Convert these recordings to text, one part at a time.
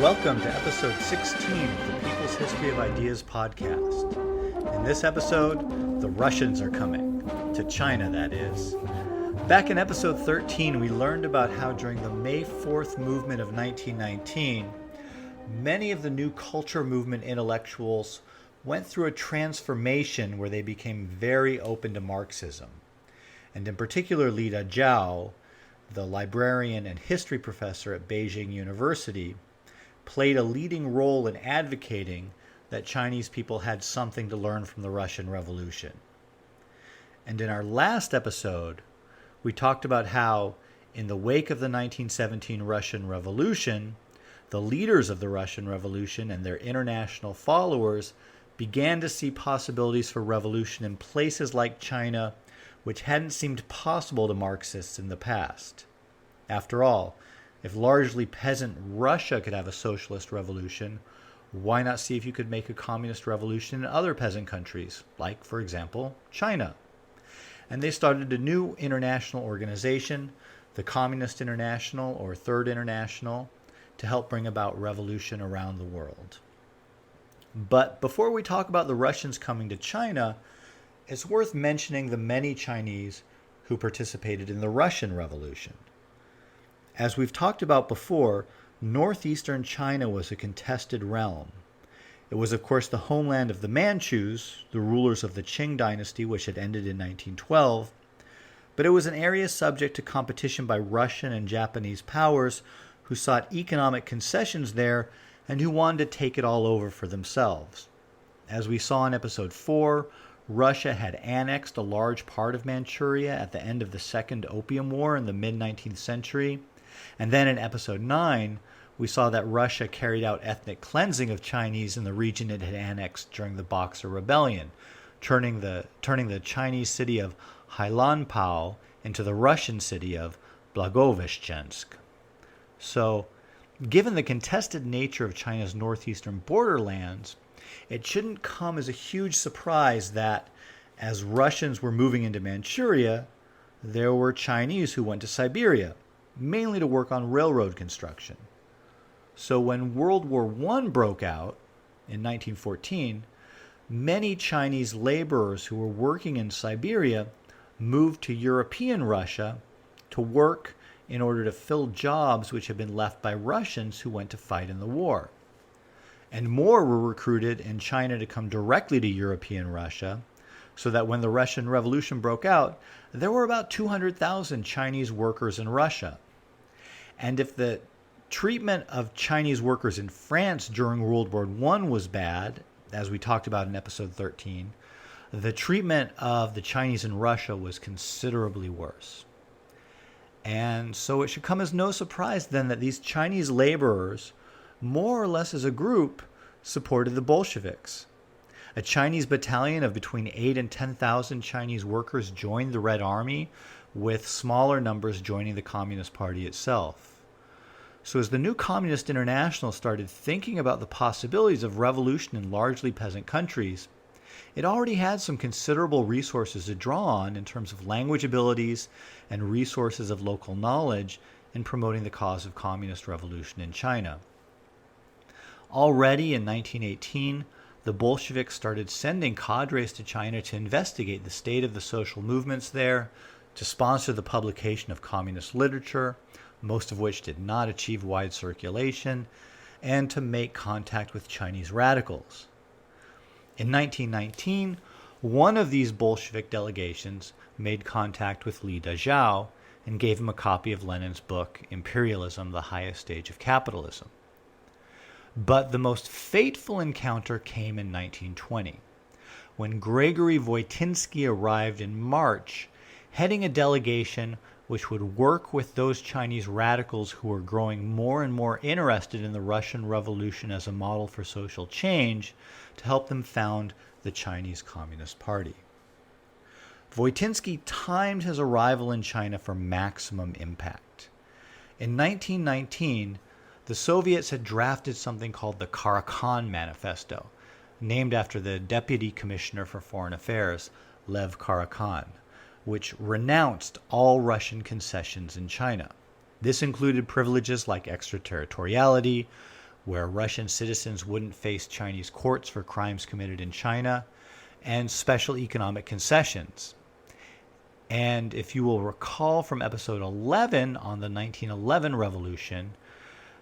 Welcome to episode 16 of the People's History of Ideas podcast. In this episode, the Russians are coming. To China, that is. Back in episode 13, we learned about how during the May 4th movement of 1919, many of the new culture movement intellectuals went through a transformation where they became very open to Marxism. And in particular, Dazhao, the librarian and history professor at Beijing University, played a leading role in advocating that Chinese people had something to learn from the Russian Revolution. And in our last episode, we talked about how, in the wake of the 1917 Russian Revolution, the leaders of the Russian Revolution and their international followers began to see possibilities for revolution in places like China, which hadn't seemed possible to Marxists in the past. After all, if largely peasant Russia could have a socialist revolution, why not see if you could make a communist revolution in other peasant countries, like, for example, China? And they started a new international organization, the Communist International, or Third International, to help bring about revolution around the world. But before we talk about the Russians coming to China, it's worth mentioning the many Chinese who participated in the Russian Revolution. As we've talked about before, northeastern China was a contested realm. It was, of course, the homeland of the Manchus, the rulers of the Qing dynasty, which had ended in 1912, but it was an area subject to competition by Russian and Japanese powers who sought economic concessions there and who wanted to take it all over for themselves. As we saw in episode 4, Russia had annexed a large part of Manchuria at the end of the Second Opium War in the mid-19th century. And then in episode 9, we saw that Russia carried out ethnic cleansing of Chinese in the region it had annexed during the Boxer Rebellion, turning the Chinese city of Hailanpao into the Russian city of Blagoveshchensk. So, given the contested nature of China's northeastern borderlands, it shouldn't come as a huge surprise that, as Russians were moving into Manchuria, there were Chinese who went to Siberia, mainly to work on railroad construction. So when World War I broke out in 1914, many Chinese laborers who were working in Siberia moved to European Russia to work in order to fill jobs which had been left by Russians who went to fight in the war. And more were recruited in China to come directly to European Russia, so that when the Russian Revolution broke out, there were about 200,000 Chinese workers in Russia. And if the treatment of Chinese workers in France during World War I was bad, as we talked about in episode 13, the treatment of the Chinese in Russia was considerably worse. And so it should come as no surprise then that these Chinese laborers, more or less as a group, supported the Bolsheviks. A Chinese battalion of between 8,000 and 10,000 Chinese workers joined the Red Army, with smaller numbers joining the Communist Party itself. So as the new Communist International started thinking about the possibilities of revolution in largely peasant countries, it already had some considerable resources to draw on in terms of language abilities and resources of local knowledge in promoting the cause of communist revolution in China. Already in 1918, the Bolsheviks started sending cadres to China to investigate the state of the social movements there, to sponsor the publication of communist literature, most of which did not achieve wide circulation, and to make contact with Chinese radicals. In 1919, one of these Bolshevik delegations made contact with Dazhao and gave him a copy of Lenin's book, Imperialism, the Highest Stage of Capitalism. But the most fateful encounter came in 1920, when Gregory Voitinsky arrived in March, heading a delegation which would work with those Chinese radicals who were growing more and more interested in the Russian Revolution as a model for social change to help them found the Chinese Communist Party. Voitinsky timed his arrival in China for maximum impact. In 1919, the Soviets had drafted something called the Karakhan Manifesto, named after the Deputy Commissioner for Foreign Affairs, Lev Karakhan, which renounced all Russian concessions in China. This included privileges like extraterritoriality, where Russian citizens wouldn't face Chinese courts for crimes committed in China, and special economic concessions. And if you will recall from episode 11 on the 1911 revolution,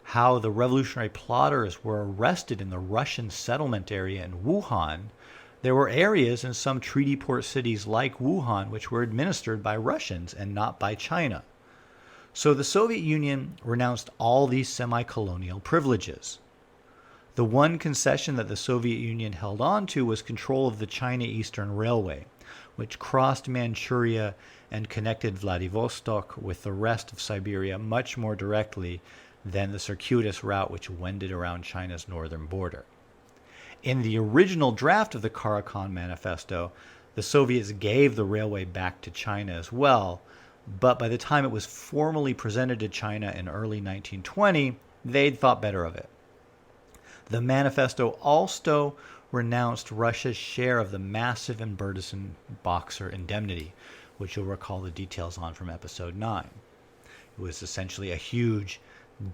how the revolutionary plotters were arrested in the Russian settlement area in Wuhan, there were areas in some treaty port cities like Wuhan which were administered by Russians and not by China. So the Soviet Union renounced all these semi-colonial privileges. The one concession that the Soviet Union held on to was control of the China Eastern Railway, which crossed Manchuria and connected Vladivostok with the rest of Siberia much more directly than the circuitous route which wended around China's northern border. In the original draft of the Karakhan Manifesto, the Soviets gave the railway back to China as well, but by the time it was formally presented to China in early 1920, they'd thought better of it. The manifesto also renounced Russia's share of the massive and burdensome Boxer indemnity, which you'll recall the details on from episode 9. It was essentially a huge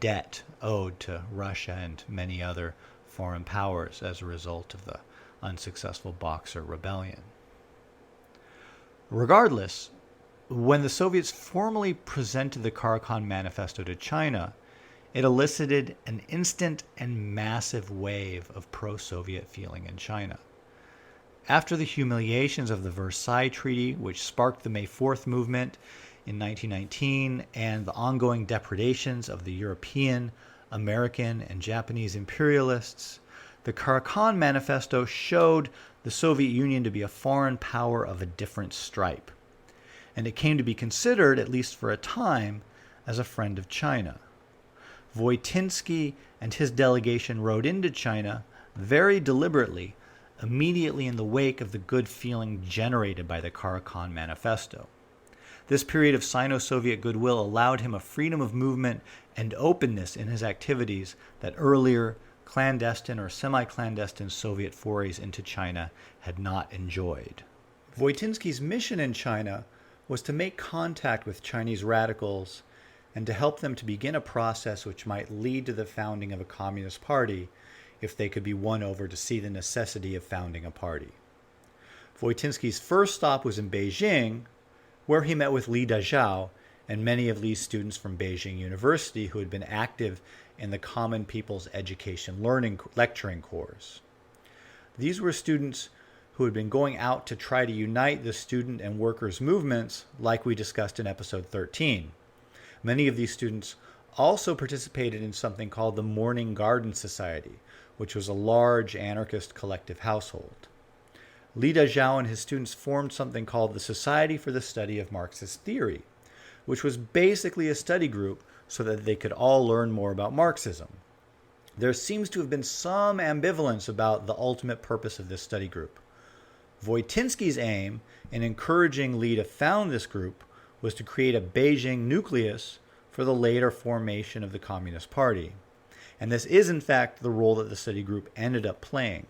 debt owed to Russia and many other foreign powers as a result of the unsuccessful Boxer rebellion. Regardless, when the Soviets formally presented the Karakhan Manifesto to China, it elicited an instant and massive wave of pro-Soviet feeling in China. After the humiliations of the Versailles Treaty, which sparked the May 4th movement in 1919, and the ongoing depredations of the European, American, and Japanese imperialists, the Karakhan Manifesto showed the Soviet Union to be a foreign power of a different stripe, and it came to be considered, at least for a time, as a friend of China. Voitinsky and his delegation rode into China very deliberately, immediately in the wake of the good feeling generated by the Karakhan Manifesto. This period of Sino-Soviet goodwill allowed him a freedom of movement and openness in his activities that earlier clandestine or semi-clandestine Soviet forays into China had not enjoyed. Voitinsky's mission in China was to make contact with Chinese radicals and to help them to begin a process which might lead to the founding of a communist party if they could be won over to see the necessity of founding a party. Voitinsky's first stop was in Beijing, where he met with Li Dazhao and many of Li's students from Beijing University who had been active in the Common People's Education Learning lecturing course. These were students who had been going out to try to unite the student and workers' movements, like we discussed in episode 13. Many of these students also participated in something called the Morning Garden Society, which was a large anarchist collective household. Li Dazhao and his students formed something called the Society for the Study of Marxist Theory, which was basically a study group so that they could all learn more about Marxism. There seems to have been some ambivalence about the ultimate purpose of this study group. Voitinsky's aim in encouraging Li to found this group was to create a Beijing nucleus for the later formation of the Communist Party. And this is, in fact, the role that the study group ended up playing.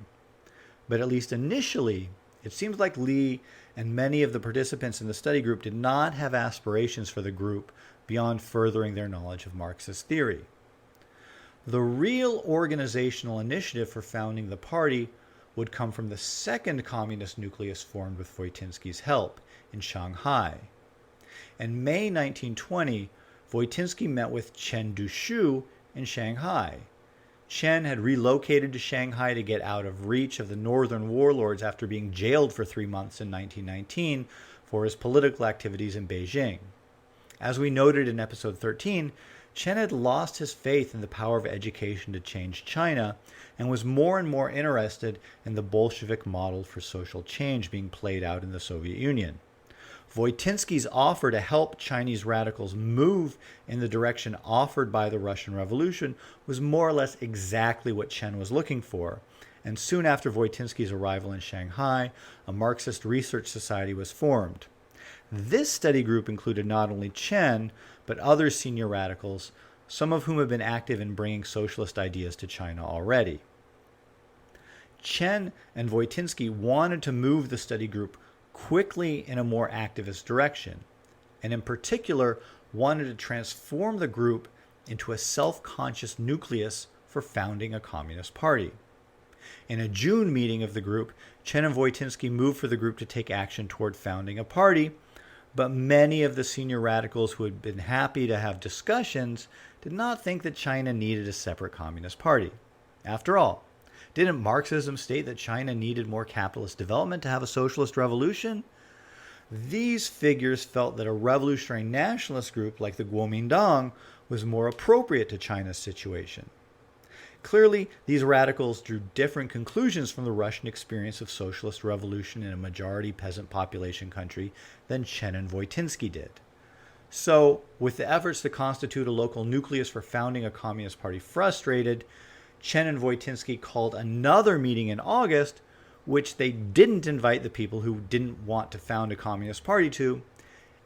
But at least initially, it seems like Li and many of the participants in the study group did not have aspirations for the group beyond furthering their knowledge of Marxist theory. The real organizational initiative for founding the party would come from the second communist nucleus formed with Voitinsky's help in Shanghai. In May 1920, Voitinsky met with Chen Duxiu in Shanghai. Chen had relocated to Shanghai to get out of reach of the northern warlords after being jailed for 3 months in 1919 for his political activities in Beijing. As we noted in episode 13, Chen had lost his faith in the power of education to change China and was more and more interested in the Bolshevik model for social change being played out in the Soviet Union. Voitinsky's offer to help Chinese radicals move in the direction offered by the Russian Revolution was more or less exactly what Chen was looking for, and soon after Voitinsky's arrival in Shanghai, a Marxist research society was formed. This study group included not only Chen, but other senior radicals, some of whom had been active in bringing socialist ideas to China already. Chen and Voitinsky wanted to move the study group quickly in a more activist direction, and in particular wanted to transform the group into a self-conscious nucleus for founding a communist party. In a June meeting of the group, Chen and Voitinsky moved for the group to take action toward founding a party, but many of the senior radicals who had been happy to have discussions did not think that China needed a separate communist party. After all, didn't Marxism state that China needed more capitalist development to have a socialist revolution? These figures felt that a revolutionary nationalist group like the Comintern was more appropriate to China's situation. Clearly, these radicals drew different conclusions from the Russian experience of socialist revolution in a majority peasant population country than Chen and Voitinsky did. So, with the efforts to constitute a local nucleus for founding a communist party frustrated, Chen and Voitinsky called another meeting in August, which they didn't invite the people who didn't want to found a communist party to,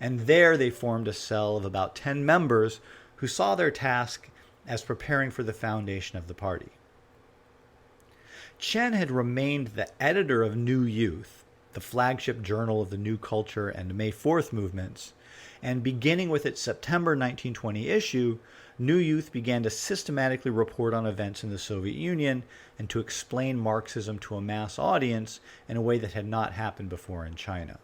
and there they formed a cell of about 10 members who saw their task as preparing for the foundation of the party. Chen had remained the editor of New Youth, the flagship journal of the New Culture and May 4th movements, and beginning with its September 1920 issue, New Youth began to systematically report on events in the Soviet Union and to explain Marxism to a mass audience in a way that had not happened before in China.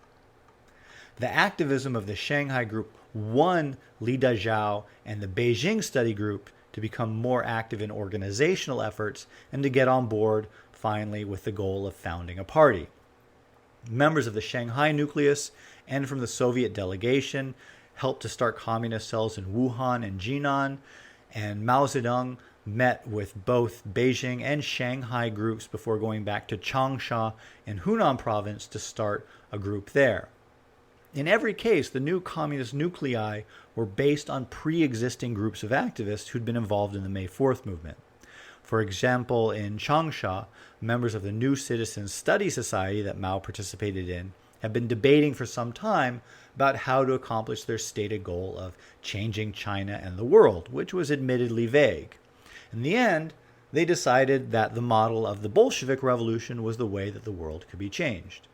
The activism of the Shanghai group won Li Dazhao and the Beijing study group to become more active in organizational efforts and to get on board, finally, with the goal of founding a party. Members of the Shanghai nucleus and from the Soviet delegation helped to start communist cells in Wuhan and Jinan, and Mao Zedong met with both Beijing and Shanghai groups before going back to Changsha in Hunan province to start a group there. In every case, the new communist nuclei were based on pre-existing groups of activists who'd been involved in the May 4th movement. For example, in Changsha, members of the New Citizens Study Society that Mao participated in had been debating for some time about how to accomplish their stated goal of changing China and the world, which was admittedly vague. In the end, they decided that the model of the Bolshevik Revolution was the way that the world could be changed.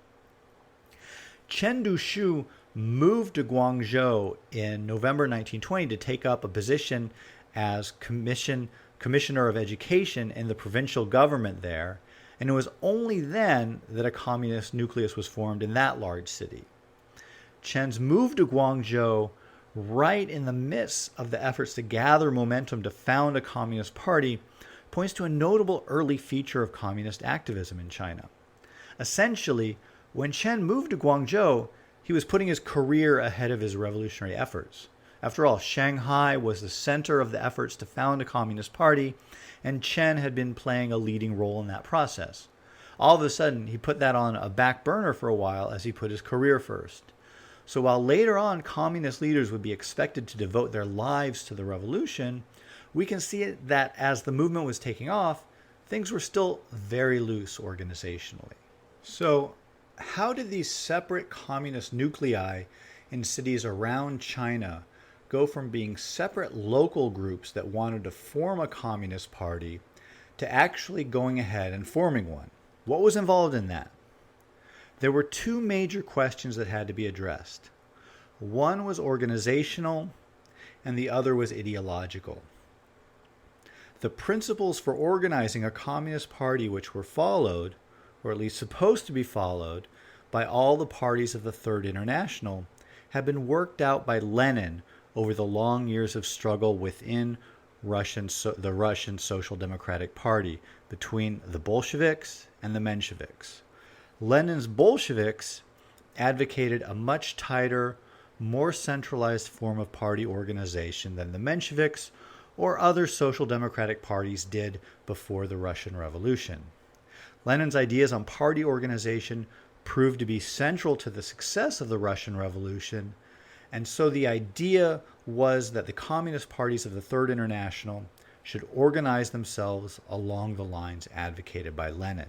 Chen Duxiu moved to Guangzhou in November 1920 to take up a position as Commissioner of Education in the provincial government there, and it was only then that a communist nucleus was formed in that large city. Chen's move to Guangzhou, right in the midst of the efforts to gather momentum to found a communist party, points to a notable early feature of communist activism in China. Essentially, when Chen moved to Guangzhou, he was putting his career ahead of his revolutionary efforts. After all, Shanghai was the center of the efforts to found a communist party, and Chen had been playing a leading role in that process. All of a sudden, he put that on a back burner for a while as he put his career first. So while later on communist leaders would be expected to devote their lives to the revolution, we can see that as the movement was taking off, things were still very loose organizationally. So, how did these separate communist nuclei in cities around China go from being separate local groups that wanted to form a communist party to actually going ahead and forming one? What was involved in that? There were two major questions that had to be addressed. One was organizational, and the other was ideological. The principles for organizing a communist party which were followed, or at least supposed to be followed, by all the parties of the Third International, had been worked out by Lenin over the long years of struggle within the Russian Social Democratic Party between the Bolsheviks and the Mensheviks. Lenin's Bolsheviks advocated a much tighter, more centralized form of party organization than the Mensheviks or other social democratic parties did before the Russian Revolution. Lenin's ideas on party organization proved to be central to the success of the Russian Revolution, and so the idea was that the communist parties of the Third International should organize themselves along the lines advocated by Lenin.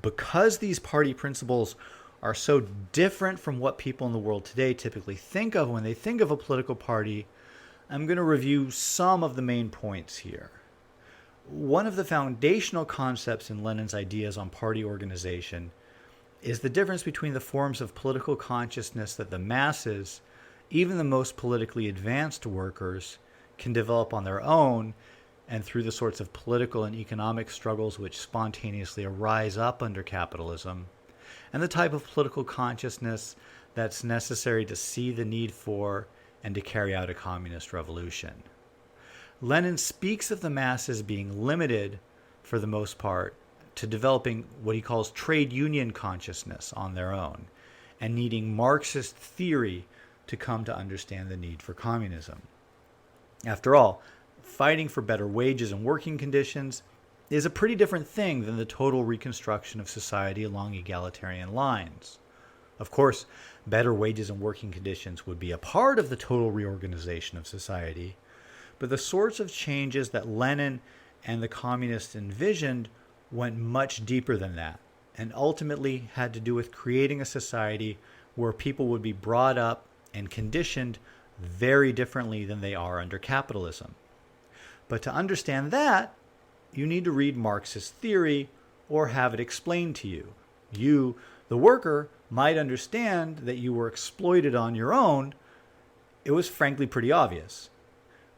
Because these party principles are so different from what people in the world today typically think of when they think of a political party, I'm going to review some of the main points here. One of the foundational concepts in Lenin's ideas on party organization is the difference between the forms of political consciousness that the masses, even the most politically advanced workers, can develop on their own, and through the sorts of political and economic struggles which spontaneously arise up under capitalism, and the type of political consciousness that's necessary to see the need for and to carry out a communist revolution. Lenin speaks of the masses being limited, for the most part, to developing what he calls trade union consciousness on their own, and needing Marxist theory to come to understand the need for communism. After all, fighting for better wages and working conditions is a pretty different thing than the total reconstruction of society along egalitarian lines. Of course, better wages and working conditions would be a part of the total reorganization of society, but the sorts of changes that Lenin and the communists envisioned went much deeper than that, and ultimately had to do with creating a society where people would be brought up and conditioned very differently than they are under capitalism. But to understand that, you need to read Marxist theory or have it explained to you. You, the worker, might understand that you were exploited on your own. It was frankly pretty obvious.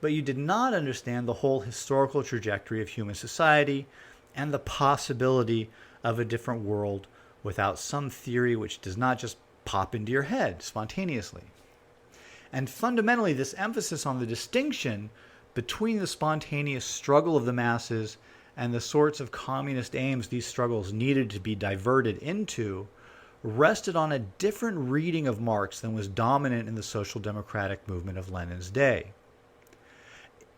But you did not understand the whole historical trajectory of human society and the possibility of a different world without some theory which does not just pop into your head spontaneously. And fundamentally, this emphasis on the distinction between the spontaneous struggle of the masses and the sorts of communist aims these struggles needed to be diverted into rested on a different reading of Marx than was dominant in the social democratic movement of Lenin's day.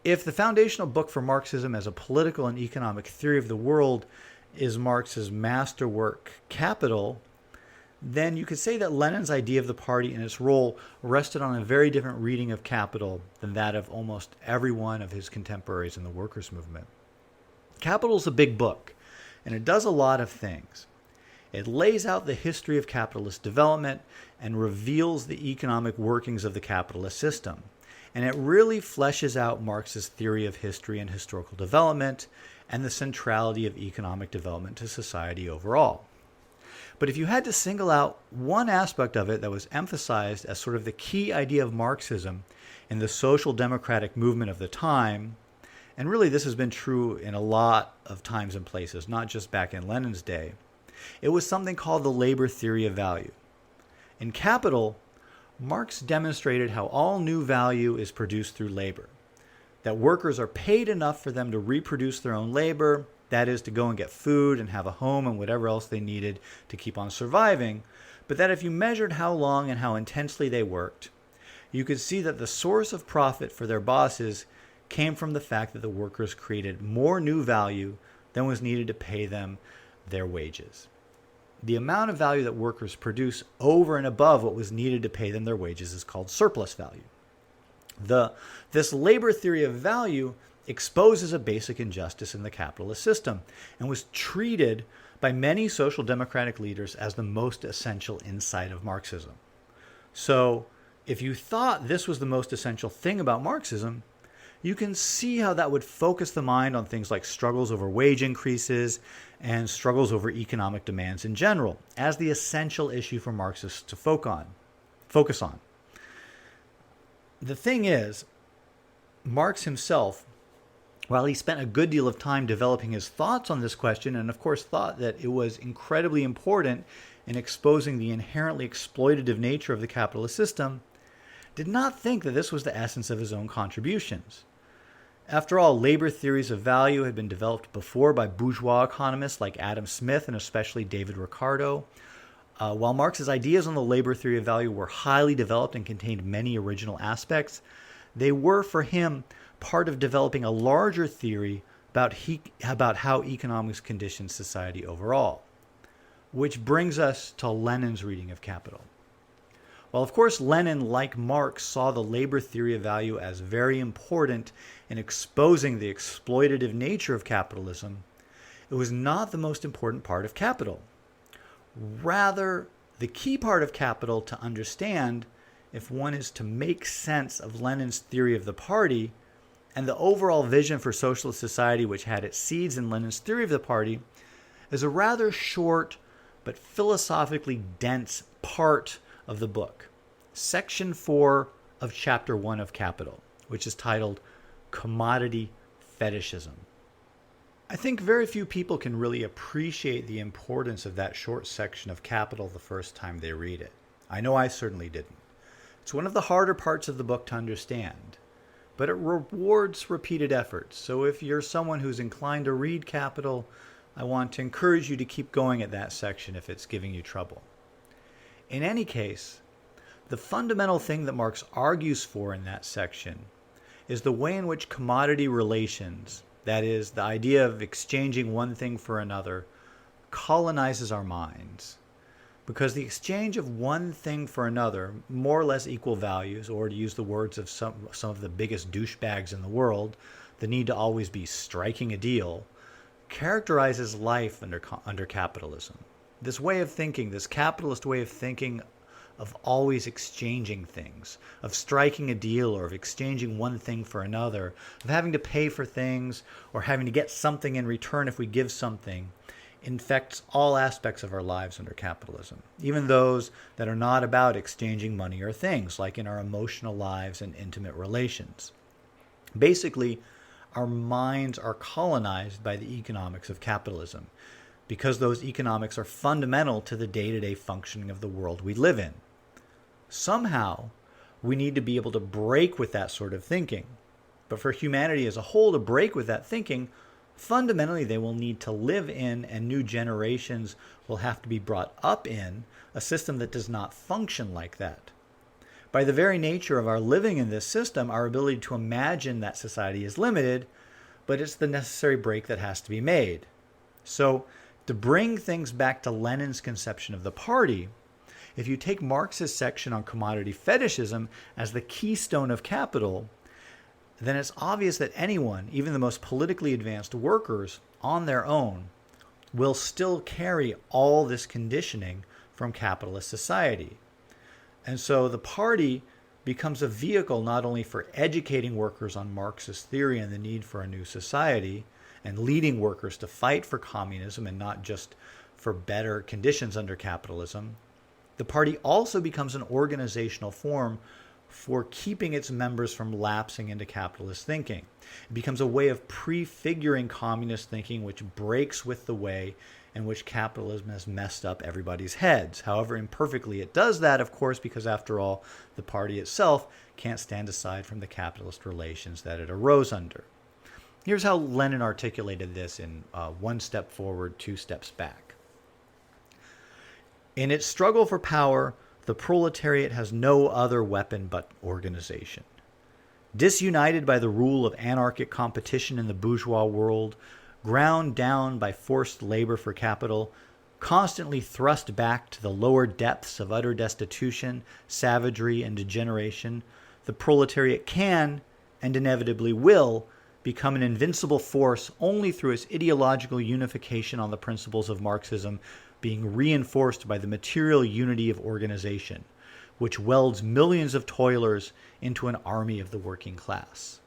If the foundational book for Marxism as a political and economic theory of the world is Marx's masterwork, Capital, then you could say that Lenin's idea of the party and its role rested on a very different reading of Capital than that of almost every one of his contemporaries in the workers' movement. Capital is a big book, and it does a lot of things. It lays out the history of capitalist development and reveals the economic workings of the capitalist system. And it really fleshes out Marx's theory of history and historical development and the centrality of economic development to society overall. But if you had to single out one aspect of it that was emphasized as sort of the key idea of Marxism in the social democratic movement of the time, and really this has been true in a lot of times and places, not just back in Lenin's day, it was something called the labor theory of value. In Capital, Marx demonstrated how all new value is produced through labor, that workers are paid enough for them to reproduce their own labor, that is, to go and get food and have a home and whatever else they needed to keep on surviving, but that if you measured how long and how intensely they worked, you could see that the source of profit for their bosses came from the fact that the workers created more new value than was needed to pay them their wages. The amount of value that workers produce over and above what was needed to pay them their wages is called surplus value. This labor theory of value exposes a basic injustice in the capitalist system and was treated by many social democratic leaders as the most essential insight of Marxism. So, if you thought this was the most essential thing about Marxism, you can see how that would focus the mind on things like struggles over wage increases and struggles over economic demands in general as the essential issue for Marxists to focus on. The thing is, Marx himself, while he spent a good deal of time developing his thoughts on this question and of course thought that it was incredibly important in exposing the inherently exploitative nature of the capitalist system, did not think that this was the essence of his own contributions. After all, labor theories of value had been developed before by bourgeois economists like Adam Smith and especially David Ricardo. While Marx's ideas on the labor theory of value were highly developed and contained many original aspects, they were, for him, part of developing a larger theory about how economics conditions society overall. Which brings us to Lenin's reading of Capital. While of course Lenin, like Marx, saw the labor theory of value as very important in exposing the exploitative nature of capitalism, it was not the most important part of Capital. Rather, the key part of Capital to understand, if one is to make sense of Lenin's theory of the party and the overall vision for socialist society which had its seeds in Lenin's theory of the party, is a rather short but philosophically dense part of the book, Section 4 of Chapter 1 of Capital, which is titled Commodity fetishism. I think very few people can really appreciate the importance of that short section of Capital the first time they read it. I know I certainly didn't. It's one of the harder parts of the book to understand, but it rewards repeated efforts. So if you're someone who's inclined to read Capital, I want to encourage you to keep going at that section if it's giving you trouble. In any case, the fundamental thing that Marx argues for in that section is the way in which commodity relations, that is, the idea of exchanging one thing for another, colonizes our minds. Because the exchange of one thing for another, more or less equal values, or to use the words of some of the biggest douchebags in the world, the need to always be striking a deal, characterizes life under capitalism. This way of thinking, this capitalist way of thinking of always exchanging things, of striking a deal or of exchanging one thing for another, of having to pay for things or having to get something in return if we give something, infects all aspects of our lives under capitalism, even those that are not about exchanging money or things, like in our emotional lives and intimate relations. Basically, our minds are colonized by the economics of capitalism, because those economics are fundamental to the day-to-day functioning of the world we live in. Somehow, we need to be able to break with that sort of thinking. But for humanity as a whole to break with that thinking, fundamentally they will need to live in, and new generations will have to be brought up in, a system that does not function like that. By the very nature of our living in this system, our ability to imagine that society is limited, but it's the necessary break that has to be made. So, to bring things back to Lenin's conception of the party, if you take Marx's section on commodity fetishism as the keystone of capital, then it's obvious that anyone, even the most politically advanced workers, on their own, will still carry all this conditioning from capitalist society. And so the party becomes a vehicle not only for educating workers on Marxist theory and the need for a new society, and leading workers to fight for communism and not just for better conditions under capitalism, the party also becomes an organizational form for keeping its members from lapsing into capitalist thinking. It becomes a way of prefiguring communist thinking which breaks with the way in which capitalism has messed up everybody's heads. However imperfectly it does that, of course, because after all, the party itself can't stand aside from the capitalist relations that it arose under. Here's how Lenin articulated this in one step forward, two steps back. In its struggle for power, the proletariat has no other weapon but organization. Disunited by the rule of anarchic competition in the bourgeois world, ground down by forced labor for capital, constantly thrust back to the lower depths of utter destitution, savagery, and degeneration, the proletariat can, and inevitably will, become an invincible force only through its ideological unification on the principles of Marxism being reinforced by the material unity of organization, which welds millions of toilers into an army of the working class.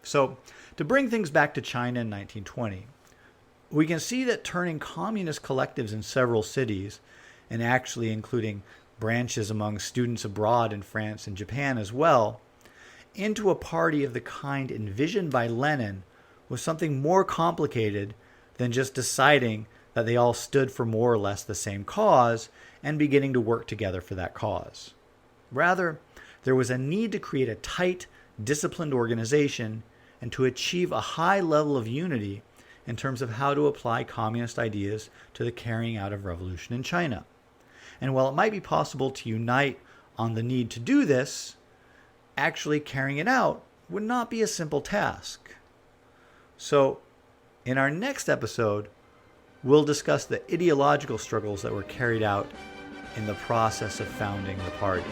So, to bring things back to China in 1920, we can see that turning communist collectives in several cities, and actually including branches among students abroad in France and Japan as well, into a party of the kind envisioned by Lenin was something more complicated than just deciding that they all stood for more or less the same cause and beginning to work together for that cause. Rather, there was a need to create a tight, disciplined organization and to achieve a high level of unity in terms of how to apply communist ideas to the carrying out of revolution in China. And while it might be possible to unite on the need to do this, actually carrying it out would not be a simple task. So, in our next episode, we'll discuss the ideological struggles that were carried out in the process of founding the party.